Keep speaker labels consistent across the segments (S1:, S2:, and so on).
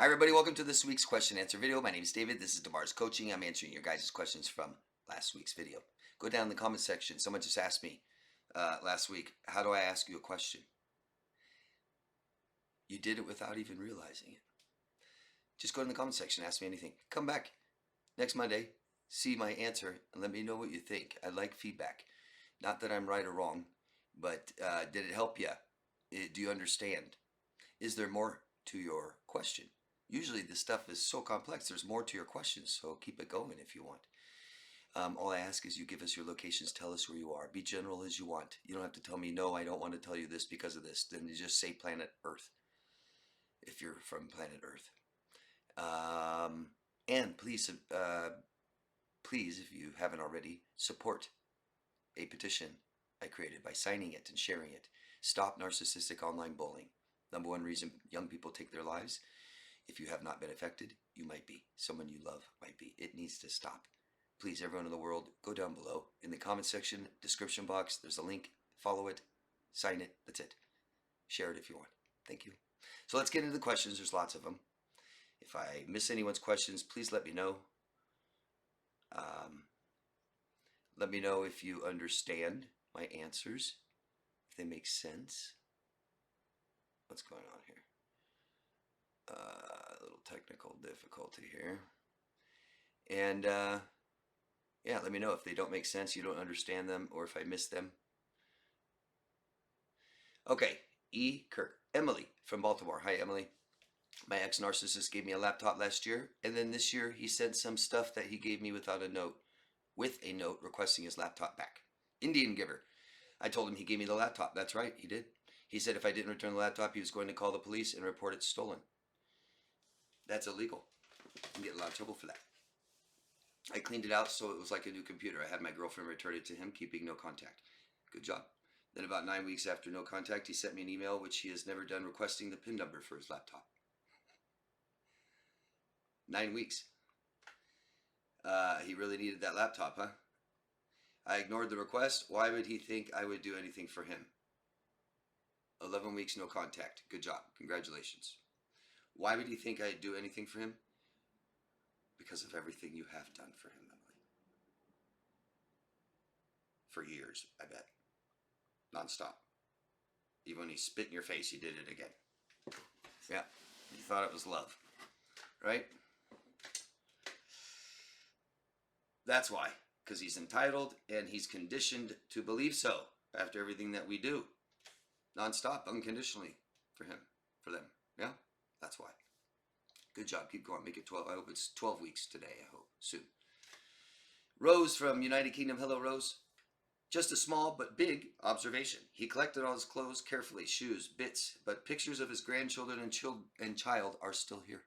S1: Hi everybody, welcome to this week's question and answer video. My name is David. This is DeMar's Coaching. I'm answering your guys' questions from last week's video. Go down in the comment section. Someone just asked me last week, how do I ask you a question? You did it without even realizing it. Just go in the comment section, ask me anything. Come back next Monday, see my answer, and let me know what you think. I like feedback. Not that I'm right or wrong, but did it help you? Do you understand? Is there more to your question? Usually this stuff is so complex, there's more to your questions, so keep it going if you want. All I ask is you give us your locations, tell us where you are. Be general as you want. You don't have to tell me, no, I don't want to tell you this because of this. Then you just say planet Earth, if you're from planet Earth. And please, if you haven't already, support a petition I created by signing it and sharing it. Stop narcissistic online bullying. Number one reason young people take their lives. If you have not been affected, you might be. Someone you love might be. It needs to stop. Please, everyone in the world, go down below. In the comment section, description box, there's a link. Follow it. Sign it. That's it. Share it if you want. Thank you. So let's get into the questions. There's lots of them. If I miss anyone's questions, please let me know. Let me know if you understand my answers, if they make sense. What's going on here? A little technical difficulty here. And yeah, let me know if they don't make sense, you don't understand them, or if I missed them. Okay, E. Kirk. Emily from Baltimore. Hi, Emily. My ex-narcissist gave me a laptop last year, and then this year he sent some stuff that he gave me with a note requesting his laptop back. Indian giver. I told him he gave me the laptop. That's right, he did. He said if I didn't return the laptop, he was going to call the police and report it stolen. That's illegal. You can get in a lot of trouble for that. I cleaned it out so it was like a new computer. I had my girlfriend return it to him, keeping no contact. Good job. Then about 9 weeks after no contact, he sent me an email, which he has never done, requesting the PIN number for his laptop. 9 weeks. He really needed that laptop, huh? I ignored the request. Why would he think I would do anything for him? 11 weeks, no contact. Good job. Congratulations. Why would he think I'd do anything for him? Because of everything you have done for him, Emily. For years, I bet. Non-stop. Even when he spit in your face, he did it again. Yeah, you thought it was love, right? That's why. Because he's entitled and he's conditioned to believe so after everything that we do. Non-stop, unconditionally for him, for them. Yeah, that's why. Good job. Keep going. Make it 12. I hope it's 12 weeks today. I hope soon. Rose from United Kingdom. Hello, Rose. Just a small but big observation. He collected all his clothes carefully, shoes, bits, but pictures of his grandchildren and child are still here.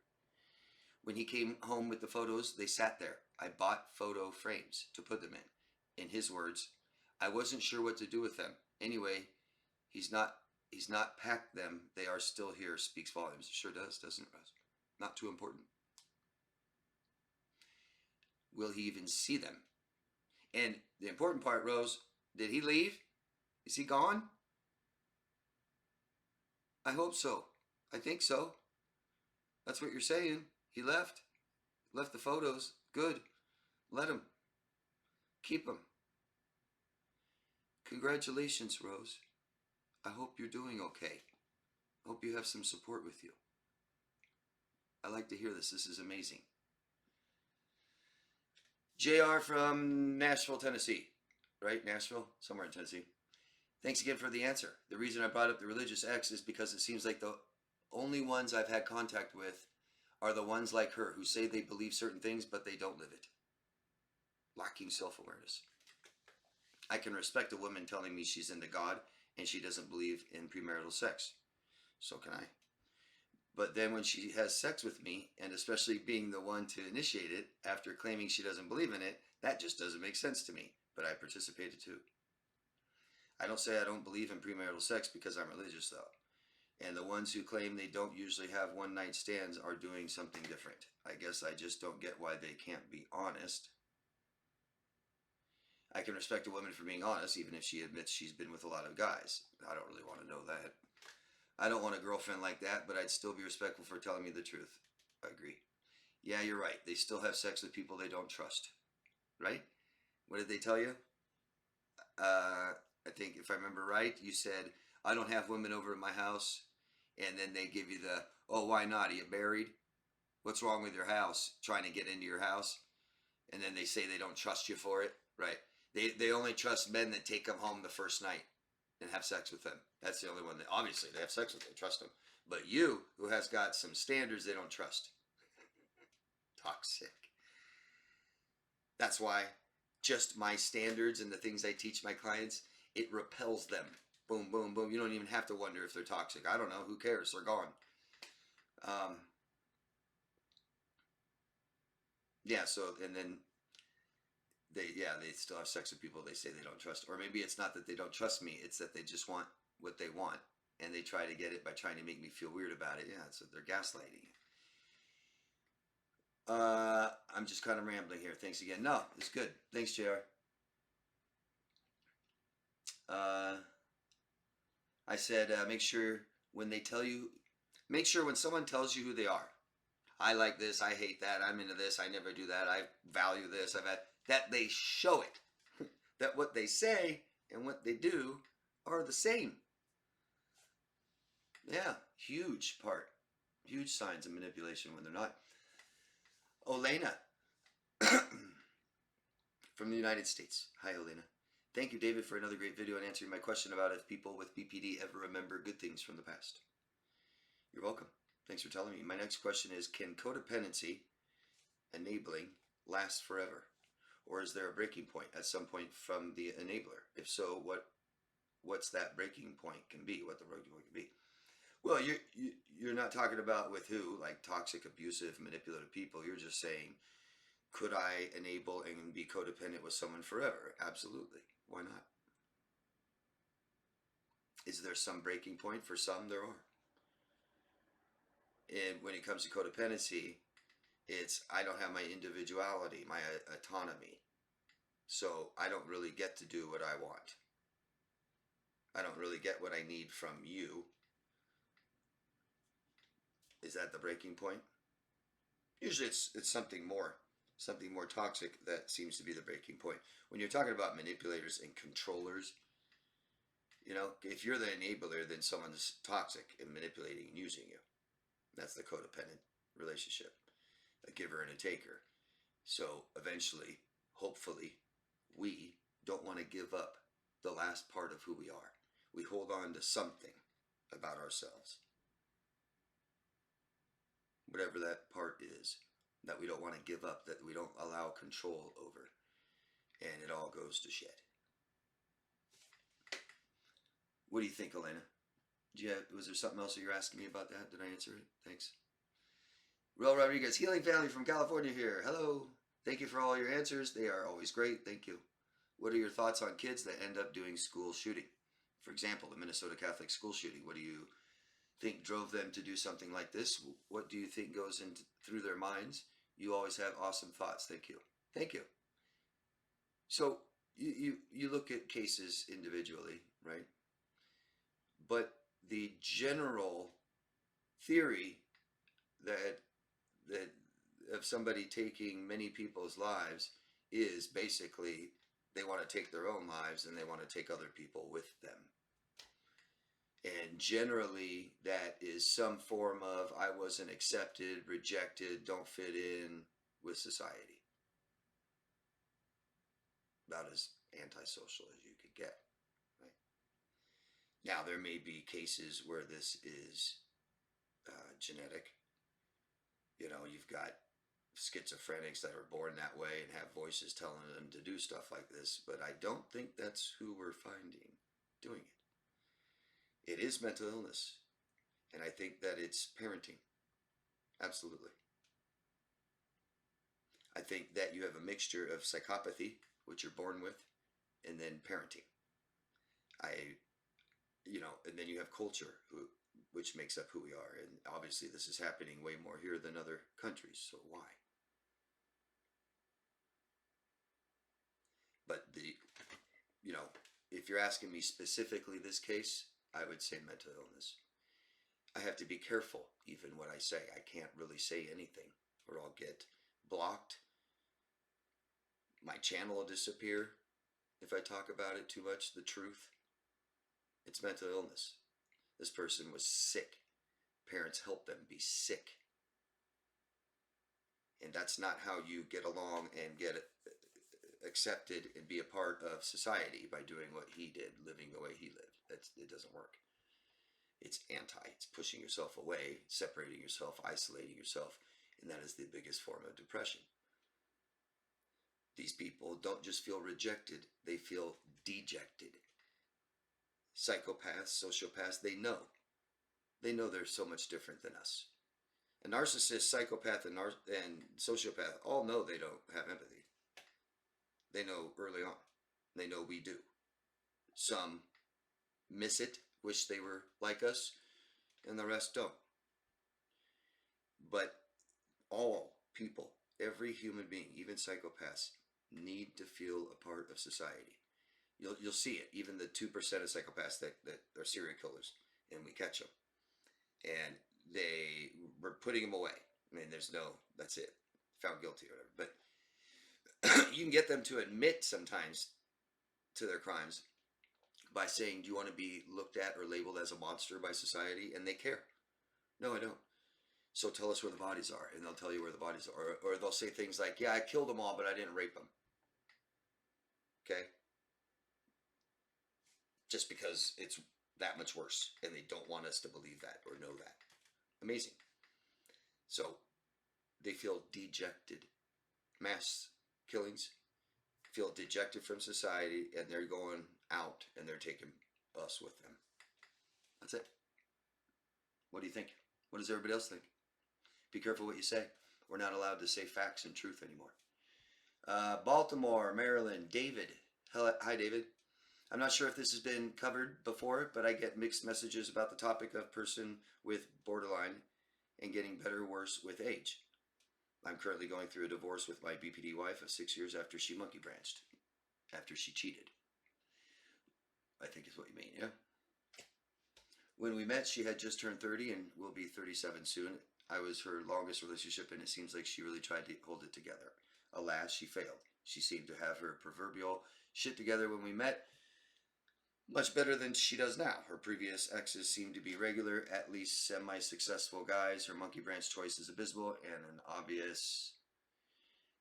S1: When he came home with the photos, they sat there. I bought photo frames to put them in. In his words, I wasn't sure what to do with them. Anyway, he's not packed them. They are still here. Speaks volumes. It sure does, doesn't it, Rose? Not too important. Will he even see them? And the important part, Rose, did he leave? Is he gone? I hope so. I think so. That's what you're saying. He left. Left the photos. Good. Let him. Keep him. Congratulations, Rose. I hope you're doing okay. I hope you have some support with you. I like to hear this. This is amazing. JR from Nashville, Tennessee. Right? Nashville? Somewhere in Tennessee. Thanks again for the answer. The reason I brought up the religious ex is because it seems like the only ones I've had contact with are the ones like her who say they believe certain things, but they don't live it. Lacking self-awareness. I can respect a woman telling me she's into God and she doesn't believe in premarital sex. So can I. But then when she has sex with me, and especially being the one to initiate it after claiming she doesn't believe in it, that just doesn't make sense to me. But I participated too. I don't say I don't believe in premarital sex because I'm religious though. And the ones who claim they don't usually have one-night stands are doing something different. I guess I just don't get why they can't be honest. I can respect a woman for being honest, even if she admits she's been with a lot of guys. I don't really want to know that. I don't want a girlfriend like that, but I'd still be respectful for telling me the truth. I agree. Yeah, you're right. They still have sex with people they don't trust, right? What did they tell you? I think if I remember right, you said, I don't have women over at my house. And then they give you the, oh, why not? Are you married? What's wrong with your house? Trying to get into your house. And then they say they don't trust you for it. Right. They only trust men that take them home the first night and have sex with them. That's the only one that, obviously, they have sex with. They trust them. But you, who has got some standards they don't trust. Toxic. That's why just my standards and the things I teach my clients, it repels them. Boom, boom, boom. You don't even have to wonder if they're toxic. I don't know. Who cares? They're gone. Yeah, so, and then they still have sex with people they say they don't trust. Or maybe it's not that they don't trust me, it's that they just want what they want. And they try to get it by trying to make me feel weird about it. Yeah, so they're gaslighting. I'm just kind of rambling here. Thanks again. No, it's good. Thanks, JR. I said, make sure when they tell you, make sure when someone tells you who they are. I like this, I hate that, I'm into this, I never do that, I value this, that they show it. That what they say and what they do are the same. Yeah, huge part. Huge signs of manipulation when they're not. Olena from the United States. Hi, Olena. Thank you, David, for another great video and answering my question about if people with BPD ever remember good things from the past. You're welcome. Thanks for telling me. My next question is, can codependency enabling last forever? Or is there a breaking point at some point from the enabler? If so, what's that breaking point can be? What the breaking point can be? Well, you're not talking about with who, like toxic, abusive, manipulative people. You're just saying, could I enable and be codependent with someone forever? Absolutely. Why not? Is there some breaking point? For some, there are. And when it comes to codependency, it's I don't have my individuality, my autonomy. So I don't really get to do what I want. I don't really get what I need from you. Is that the breaking point? Usually it's something more toxic that seems to be the breaking point. When you're talking about manipulators and controllers, you know, if you're the enabler, then someone's toxic and manipulating and using you. That's the codependent relationship, a giver and a taker. So eventually, hopefully, we don't want to give up the last part of who we are. We hold on to something about ourselves, whatever that part is, that we don't want to give up, that we don't allow control over, and it all goes to shit. What do you think, Elena? Was there something else that you're asking me about that? Did I answer it? Thanks. Real Rodriguez, Healing Family from California here. Hello. Thank you for all your answers. They are always great. Thank you. What are your thoughts on kids that end up doing school shooting? For example, the Minnesota Catholic school shooting. What do you think drove them to do something like this? What do you think goes through their minds? You always have awesome thoughts. Thank you. Thank you. So you look at cases individually, right? But the general theory that of somebody taking many people's lives is basically they want to take their own lives and they want to take other people with them. And generally that is some form of I wasn't accepted, rejected, don't fit in with society. About as antisocial as you could get. Right? Now there may be cases where this is genetic. You know, you've got schizophrenics that are born that way and have voices telling them to do stuff like this, but I don't think that's who we're finding doing it. It is mental illness, and I think that it's parenting. Absolutely. I think that you have a mixture of psychopathy, which you're born with, and then parenting. And then you have culture, which makes up who we are, and obviously this is happening way more here than other countries, so why? But if you're asking me specifically this case, I would say mental illness. I have to be careful even what I say. I can't really say anything or I'll get blocked. My channel will disappear if I talk about it too much, the truth. It's mental illness. This person was sick. Parents helped them be sick. And that's not how you get along and get accepted and be a part of society, by doing what he did, living the way he lived. It doesn't work. It's anti. It's pushing yourself away, separating yourself, isolating yourself, and that is the biggest form of depression. These people don't just feel rejected, they feel dejected. Psychopaths, sociopaths, they know. They know they're so much different than us. A narcissist, psychopath, and sociopath all know they don't have empathy. They know early on. They know we do. Some miss it, wish they were like us, and the rest don't. But all people, every human being, even psychopaths, need to feel a part of society. You'll see it, even the 2% of psychopaths that are serial killers, and we catch them. And we're putting them away. I mean, that's it, found guilty or whatever. But you can get them to admit sometimes to their crimes by saying, do you want to be looked at or labeled as a monster by society? And they care. No, I don't. So tell us where the bodies are. And they'll tell you where the bodies are. Or they'll say things like, yeah, I killed them all, but I didn't rape them. Okay? Just because it's that much worse. And they don't want us to believe that or know that. Amazing. So they feel dejected. Mass killings, feel dejected from society, and they're going out and they're taking us with them. That's it. What do you think? What does everybody else think? Be careful what you say. We're not allowed to say facts and truth anymore. Baltimore, Maryland, David. Hello, hi, David. I'm not sure if this has been covered before, but I get mixed messages about the topic of person with borderline and getting better or worse with age. I'm currently going through a divorce with my BPD wife of 6 years after she monkey branched, after she cheated. I think is what you mean, yeah? When we met, she had just turned 30 and will be 37 soon. I was her longest relationship, and it seems like she really tried to hold it together. Alas, she failed. She seemed to have her proverbial shit together when we met, much better than she does now. Her previous exes seemed to be regular, at least semi-successful guys. Her monkey branch choice is abysmal and an obvious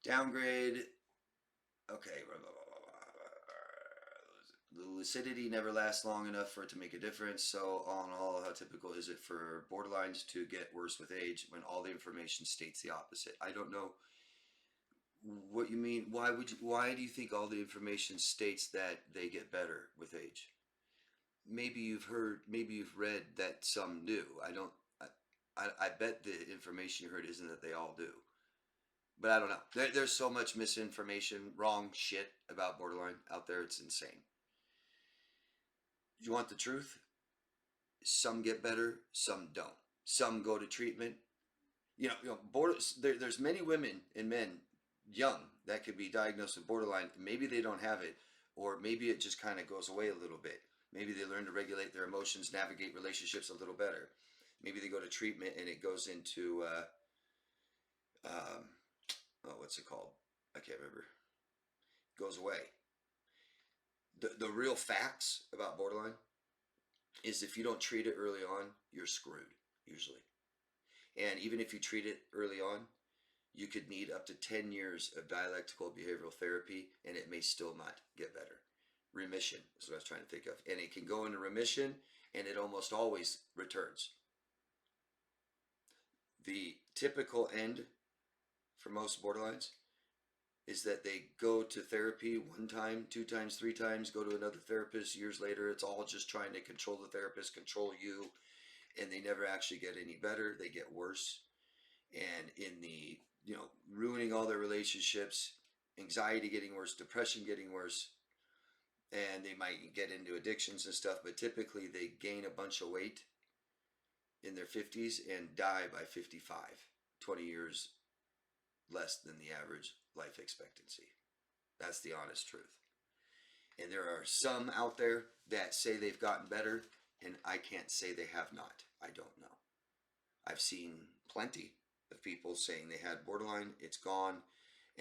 S1: downgrade. Okay. The lucidity never lasts long enough for it to make a difference. So all in all, how typical is it for borderlines to get worse with age when all the information states the opposite? I don't know what you mean. Why do you think all the information states that they get better with age? Maybe you've read that some do. I bet the information you heard isn't that they all do. But I don't know. There's so much misinformation, wrong shit about borderline out there. It's insane. You want the truth? Some get better, some don't. Some go to treatment. There's many women and men, young, that could be diagnosed with borderline. Maybe they don't have it, or maybe it just kind of goes away a little bit. Maybe they learn to regulate their emotions, navigate relationships a little better. Maybe they go to treatment and it goes into, what's it called? I can't remember. It goes away. The real facts about borderline is if you don't treat it early on, you're screwed, usually. And even if you treat it early on, you could need up to 10 years of dialectical behavioral therapy and it may still not get better. Remission is what I was trying to think of. And it can go into remission and it almost always returns. The typical end for most borderlines is that they go to therapy 1 time, 2 times, 3 times, go to another therapist years later. It's all just trying to control the therapist, control you, and they never actually get any better. They get worse. And in the, ruining all their relationships, anxiety getting worse, depression getting worse, and they might get into addictions and stuff, but typically they gain a bunch of weight in their 50s and die by 55, 20 years less than the average life expectancy. That's the honest truth. And there are some out there that say they've gotten better, and I can't say they have not. I don't know. I've seen plenty of people saying they had borderline, it's gone,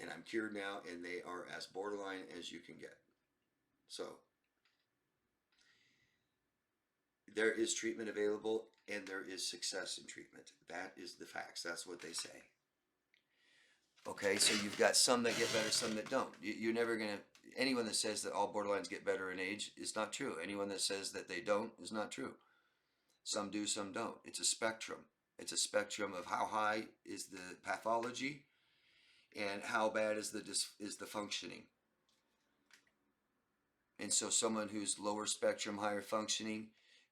S1: and I'm cured now, and they are as borderline as you can get. So there is treatment available, and there is success in treatment. That is the facts. That's what they say. Okay, so you've got some that get better, some that don't. You're never going to, anyone that says that all borderlines get better in age is not true. Anyone that says that they don't is not true. Some do, some don't. It's a spectrum. It's a spectrum of how high is the pathology and how bad is the functioning. And so someone who's lower spectrum, higher functioning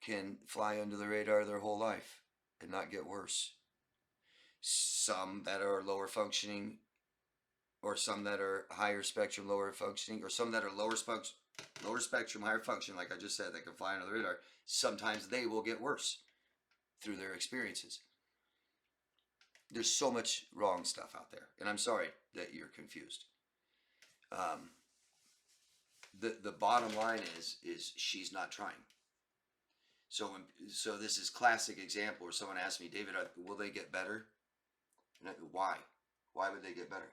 S1: can fly under the radar their whole life and not get worse. Some that are lower functioning, or some that are higher spectrum, lower functioning, or some that are lower spectrum, higher function, like I just said, that can fly under the radar, sometimes they will get worse through their experiences. There's so much wrong stuff out there, and I'm sorry that you're confused. The bottom line is she's not trying. So this is classic example where someone asked me, David, will they get better? And why? Why would they get better?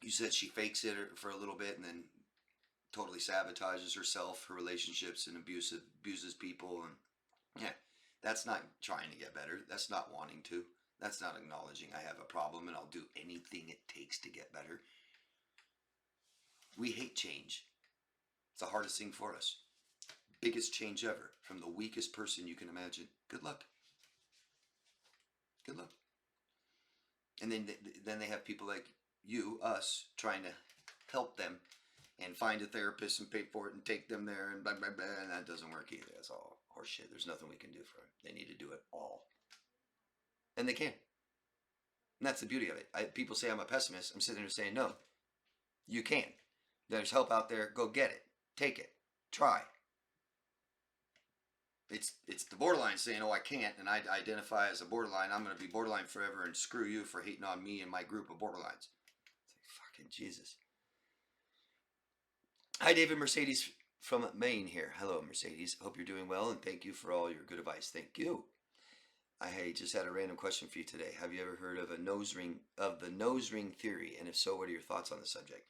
S1: You said she fakes it for a little bit and then totally sabotages herself, her relationships, and abuses people. And yeah, that's not trying to get better. That's not wanting to. That's not acknowledging I have a problem and I'll do anything it takes to get better. We hate change. It's the hardest thing for us. Biggest change ever, from the weakest person you can imagine. Good luck. Good luck. And then they have people like you, us, trying to help them and find a therapist and pay for it and take them there and blah, blah, blah. And that doesn't work either. That's all horseshit. There's nothing we can do for them. They need to do it all. And they can. And that's the beauty of it. People say I'm a pessimist. I'm sitting there saying, no, you can. There's help out there. Go get it. Take it. Try. It's the borderline saying, oh, I can't, and I identify as a borderline. I'm going to be borderline forever, and screw you for hating on me and my group of borderlines. It's like, fucking Jesus. Hi, David. Mercedes from Maine here. Hello, Mercedes. Hope you're doing well, and thank you for all your good advice. Thank you. I just had a random question for you today. Have you ever heard of the nose ring theory? And if so, what are your thoughts on the subject?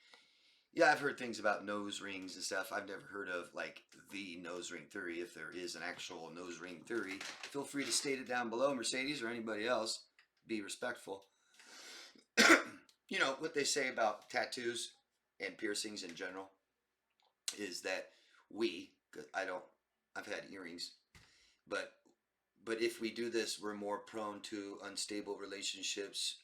S1: Yeah, I've heard things about nose rings and stuff. I've never heard of, like, the nose ring theory. If there is an actual nose ring theory, feel free to state it down below, Mercedes, or anybody else. Be respectful. You know, what they say about tattoos and piercings in general is that because I've had earrings, but if we do this, we're more prone to unstable relationships,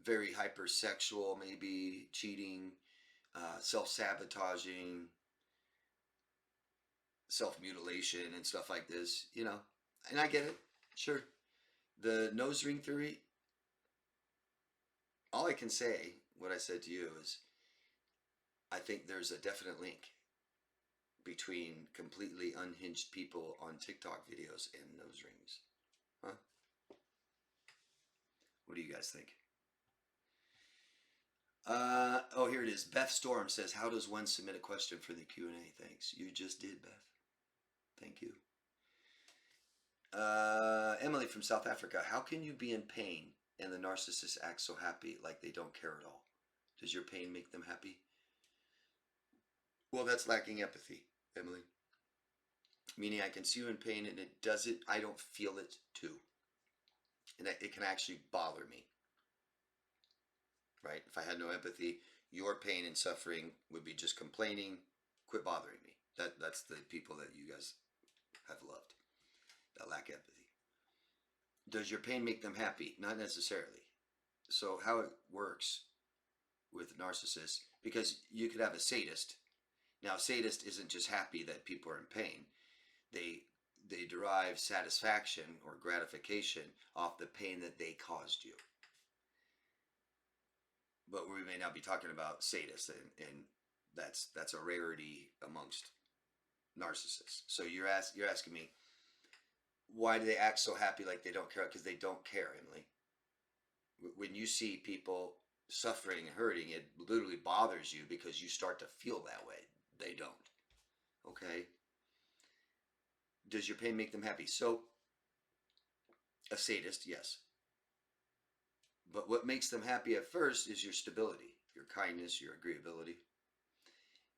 S1: very hypersexual, maybe cheating, self-sabotaging, self-mutilation, and stuff like this, you know. And I get it, sure. The nose ring theory, all I can say, what I said to you, is I think there's a definite link between completely unhinged people on TikTok videos and nose rings. Huh? What do you guys think? Oh, here it is. Beth Storm says, how does one submit a question for the Q&A? Thanks. You just did, Beth. Thank you. Emily from South Africa. How can you be in pain and the narcissist acts so happy, like they don't care at all? Does your pain make them happy? Well, that's lacking empathy, Emily. Meaning I can see you in pain and it doesn't, I don't feel it too. And it can actually bother me. Right? If I had no empathy, your pain and suffering would be just complaining, quit bothering me. That's the people that you guys have loved, that lack empathy. Does your pain make them happy? Not necessarily. So how it works with narcissists, because you could have a sadist. Now, a sadist isn't just happy that people are in pain. They derive satisfaction or gratification off the pain that they caused you. But we may not be talking about sadists, and that's a rarity amongst narcissists. So you're asking me, why do they act so happy like they don't care? Because they don't care, Emily. When you see people suffering and hurting, it literally bothers you because you start to feel that way. They don't. Okay? Does your pain make them happy? So, a sadist, yes. But what makes them happy at first is your stability, your kindness, your agreeability.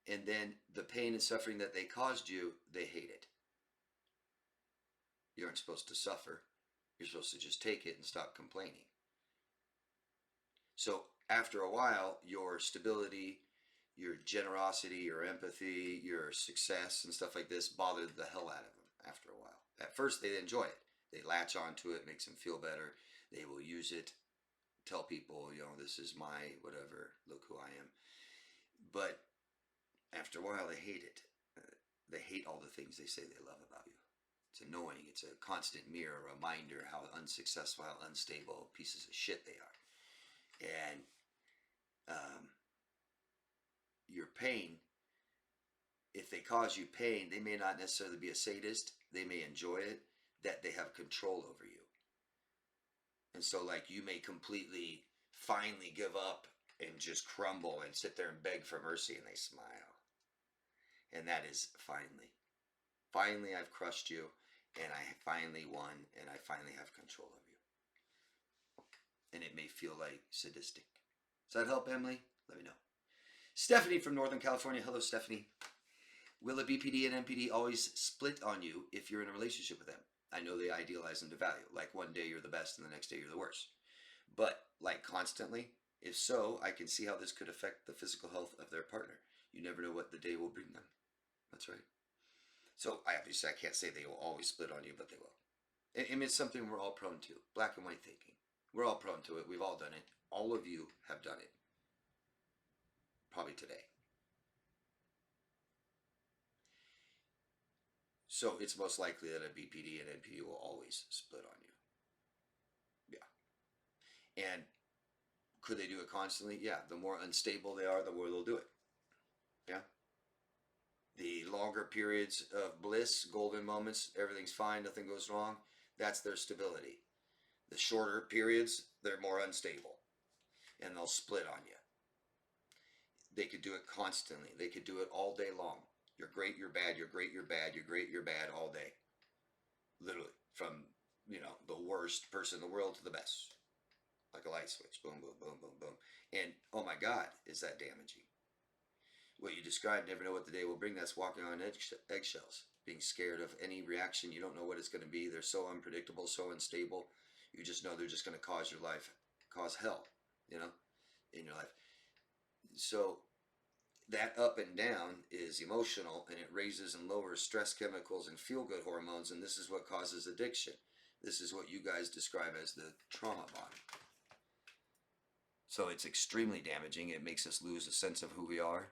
S1: And then the pain and suffering that they caused you, they hate it. You aren't supposed to suffer. You're supposed to just take it and stop complaining. So after a while, your stability, your generosity, your empathy, your success, and stuff like this bother the hell out of them after a while. At first, they enjoy it. They latch onto it, makes them feel better. They will use it, tell people, this is my whatever, look who I am. But after a while, they hate it. They hate all the things they say they love about you. It's annoying. It's a constant mirror, reminder how unsuccessful, how unstable pieces of shit they are. And your pain, if they cause you pain, they may not necessarily be a sadist. They may enjoy it, that they have control over you. And so, like, you may completely, finally give up and just crumble and sit there and beg for mercy, and they smile. And that is finally. Finally, I've crushed you, and I finally won, and I finally have control of you. And it may feel like sadistic. Does that help, Emily? Let me know. Stephanie from Northern California. Hello, Stephanie. Will a BPD and NPD always split on you if you're in a relationship with them? I know they idealize and devalue. Like one day you're the best and the next day you're the worst. But like constantly? If so, I can see how this could affect the physical health of their partner. You never know what the day will bring them. That's right. So I can't say they will always split on you, but they will. And it's something we're all prone to. Black and white thinking. We're all prone to it. We've all done it. All of you have done it. Probably today. So it's most likely that a BPD and NPD will always split on you. Yeah. And could they do it constantly? Yeah. The more unstable they are, the more they'll do it. Yeah. The longer periods of bliss, golden moments, everything's fine, nothing goes wrong, that's their stability. The shorter periods, they're more unstable. And they'll split on you. They could do it constantly. They could do it all day long. You're great, you're bad, you're great, you're bad, you're great, you're bad all day. Literally. From, the worst person in the world to the best. Like a light switch. Boom, boom, boom, boom, boom. And, oh my God, is that damaging. What you described, never know what the day will bring. That's walking on eggshells. Being scared of any reaction. You don't know what it's going to be. They're so unpredictable, so unstable. You just know they're just going to cause hell, in your life. So that up and down is emotional, and it raises and lowers stress chemicals and feel-good hormones, and this is what causes addiction. This is what you guys describe as the trauma bond. So it's extremely damaging. It makes us lose a sense of who we are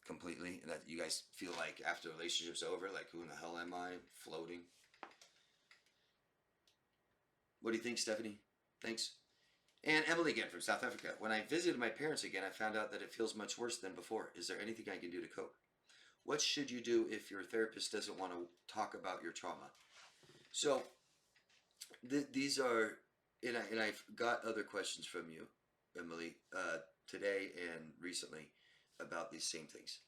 S1: completely, and that you guys feel like after the relationship's over, like, who in the hell am I? Floating. What do you think, Stephanie? Thanks. And Emily again from South Africa. When I visited my parents again, I found out that it feels much worse than before. Is there anything I can do to cope? What should you do if your therapist doesn't want to talk about your trauma? So these are, and I've got other questions from you, Emily, today and recently about these same things.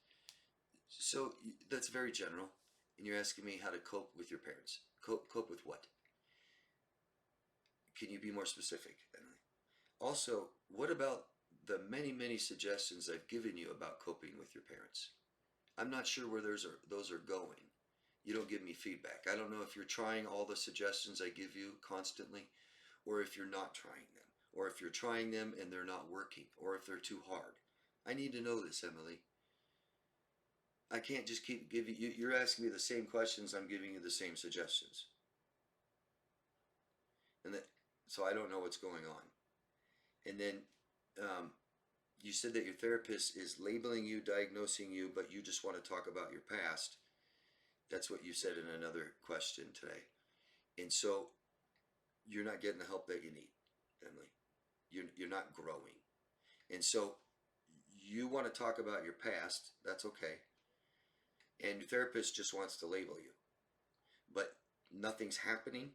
S1: So that's very general, and you're asking me how to cope with your parents. Cope with what? Can you be more specific, Emily? Also, what about the many, many suggestions I've given you about coping with your parents? I'm not sure where those are going. You don't give me feedback. I don't know if you're trying all the suggestions I give you constantly, or if you're not trying them, or if you're trying them and they're not working, or if they're too hard. I need to know this, Emily. I can't just keep giving you, you're asking me the same questions, I'm giving you the same suggestions. So I don't know what's going on. And then you said that your therapist is labeling you, diagnosing you, but you just want to talk about your past. That's what you said in another question today. And so you're not getting the help that you need, Emily. You're not growing. And so you want to talk about your past. That's okay. And your therapist just wants to label you. But nothing's happening.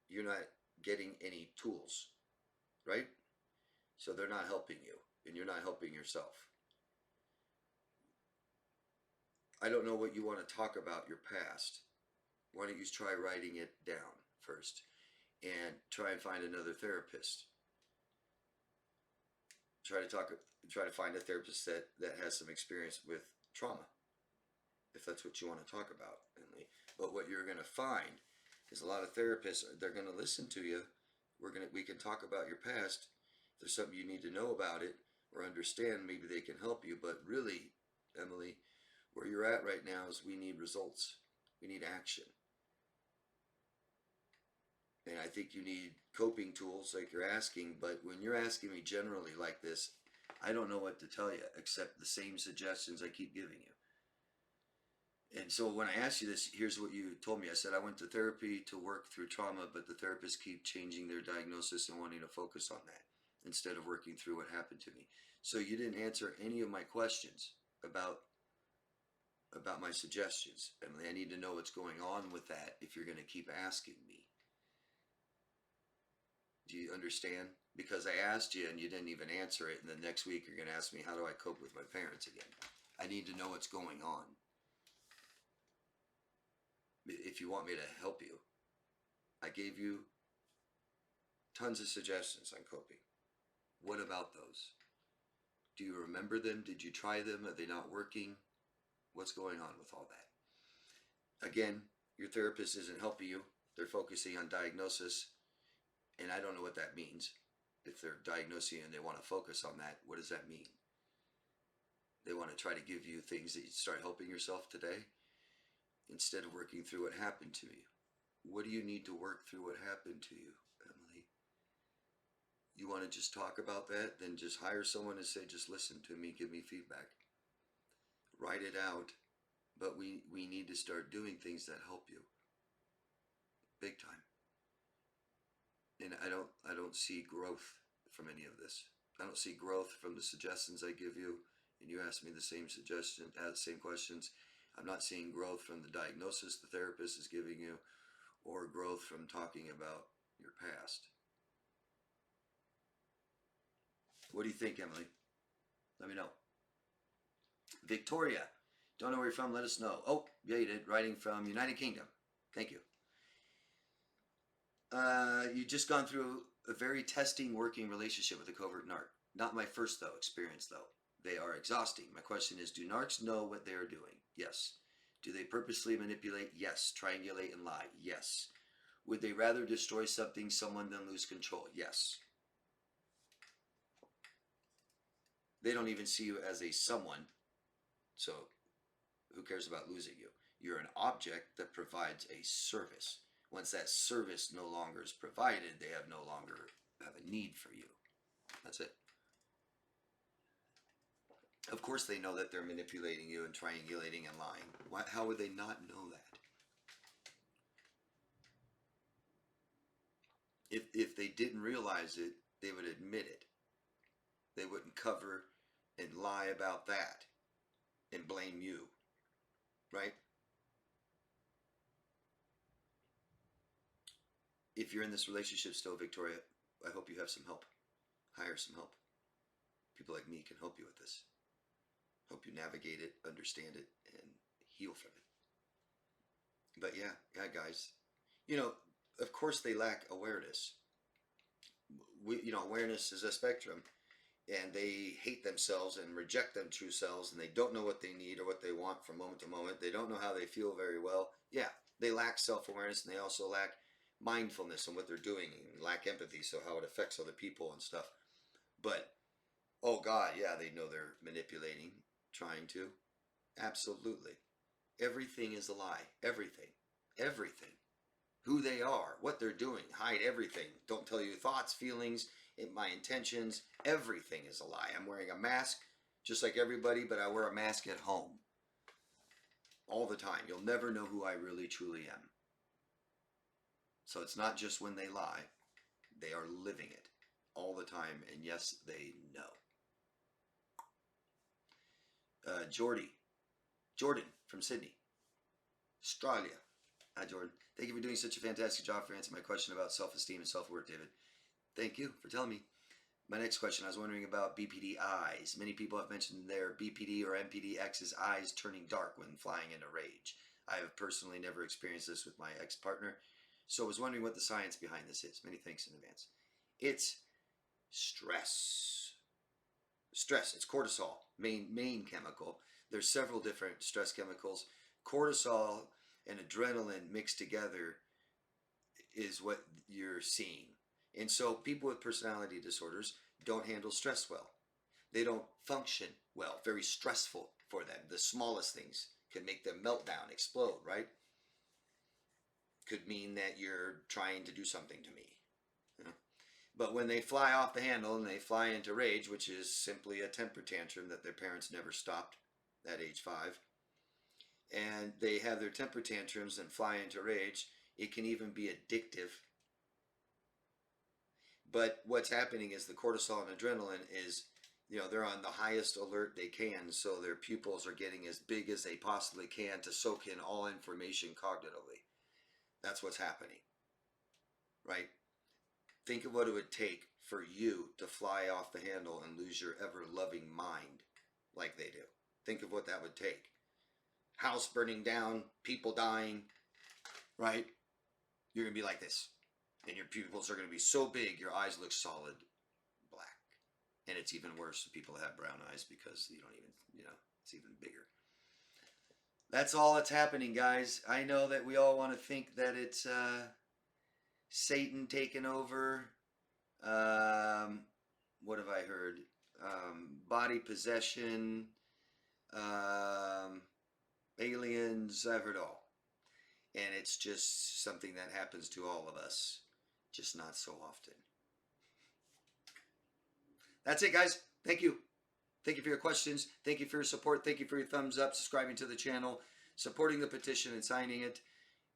S1: You're not getting any tools, right? So they're not helping you, and you're not helping yourself. I don't know what you want to talk about your past. why don't you try writing it down first and try and find another therapist. Try to find a therapist that has some experience with trauma, if that's what you want to talk about, Emily. But what you're going to find is a lot of therapists, they're going to listen to you. We can talk about your past. If there's something you need to know about it or understand, maybe they can help you. But really, Emily, where you're at right now is we need results. We need action. And I think you need coping tools like you're asking, but when you're asking me generally like this, I don't know what to tell you except the same suggestions I keep giving you. And so when I asked you this, here's what you told me. I said, I went to therapy to work through trauma, but the therapists keep changing their diagnosis and wanting to focus on that instead of working through what happened to me. So you didn't answer any of my questions about my suggestions. Emily, I need to know what's going on with that if you're going to keep asking me. Do you understand? Because I asked you and you didn't even answer it, and the next week you're going to ask me, how do I cope with my parents again? I need to know what's going on. If you want me to help you, I gave you tons of suggestions on coping. What about those? Do you remember them? Did you try them? Are they not working? What's going on with all that? Again, your therapist isn't helping you. They're focusing on diagnosis. And I don't know what that means. If they're diagnosing you and they want to focus on that, what does that mean? They want to try to give you things that you start helping yourself today instead of working through what happened to you. What do you need to work through what happened to you, Emily? You want to just talk about that? Then just hire someone and say, just listen to me, give me feedback. Write it out. But we need to start doing things that help you. Big time. And I don't see growth from any of this. I don't see growth from the suggestions I give you, and you ask me the same same questions. I'm not seeing growth from the diagnosis the therapist is giving you, or growth from talking about your past. What do you think, Emily? Let me know. Victoria, don't know where you're from. Let us know. Oh, yeah, you did. Writing from United Kingdom. Thank you. You just gone through a very testing working relationship with a covert narc. Not my first experience though. They are exhausting. My question is, do narcs know what they are doing? Yes. Do they purposely manipulate? Yes. Triangulate and lie? Yes. Would they rather destroy someone than lose control? Yes. They don't even see you as a someone, so who cares about losing you? You're an object that provides a service. Once that service no longer is provided, they no longer have a need for you. That's it. Of course they know that they're manipulating you and triangulating and lying. How would they not know that? If they didn't realize it, they would admit it. They wouldn't cover and lie about that and blame you, right? If you're in this relationship still, Victoria, I hope you have some help. Hire some help. People like me can help you with this. Hope you navigate it, understand it, and heal from it. But yeah, guys, of course they lack awareness. Awareness is a spectrum, and they hate themselves and reject them true selves, and they don't know what they need or what they want from moment to moment. They don't know how they feel very well. Yeah, they lack self-awareness, and they also lack mindfulness on what they're doing, and lack empathy, so how it affects other people and stuff. But oh God, yeah, they know they're manipulating, trying to. Absolutely. Everything is a lie. Everything. Who they are, what they're doing, hide everything. Don't tell you thoughts, feelings, my intentions. Everything is a lie. I'm wearing a mask just like everybody, but I wear a mask at home all the time. You'll never know who I really truly am. So it's not just when they lie. They are living it all the time, and yes, they know. Jordan from Sydney, Australia. Hi, Jordan. Thank you for doing such a fantastic job for answering my question about self-esteem and self-worth, David. Thank you for telling me. My next question, I was wondering about BPD eyes. Many people have mentioned their BPD or NPD X's eyes turning dark when flying in a rage. I have personally never experienced this with my ex-partner, so I was wondering what the science behind this is. Many thanks in advance. It's stress. Stress. It's cortisol, main chemical. There's several different stress chemicals. Cortisol and adrenaline mixed together is what you're seeing. And so people with personality disorders don't handle stress well. They don't function well. Very stressful for them. The smallest things can make them melt down, explode, right? Could mean that you're trying to do something to me. You know? But when they fly off the handle and they fly into rage, which is simply a temper tantrum that their parents never stopped at age 5, and they have their temper tantrums and fly into rage, it can even be addictive. But what's happening is the cortisol and adrenaline is, they're on the highest alert they can, so their pupils are getting as big as they possibly can to soak in all information cognitively. That's what's happening, right? Think of what it would take for you to fly off the handle and lose your ever-loving mind like they do. Think of what that would take. House burning down, people dying, right? You're going to be like this. And your pupils are going to be so big, your eyes look solid black. And it's even worse for people that have brown eyes because you don't even, it's even bigger. That's all that's happening, guys. I know that we all want to think that it's Satan taking over. What have I heard? Body possession. Aliens. I've heard all. And it's just something that happens to all of us. Just not so often. That's it, guys. Thank you. Thank you for your questions. Thank you for your support. Thank you for your thumbs up, subscribing to the channel, supporting the petition and signing it.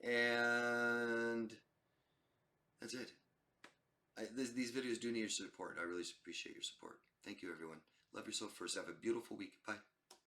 S1: And that's it. These videos do need your support. I really appreciate your support. Thank you, everyone. Love yourself first. Have a beautiful week. Bye.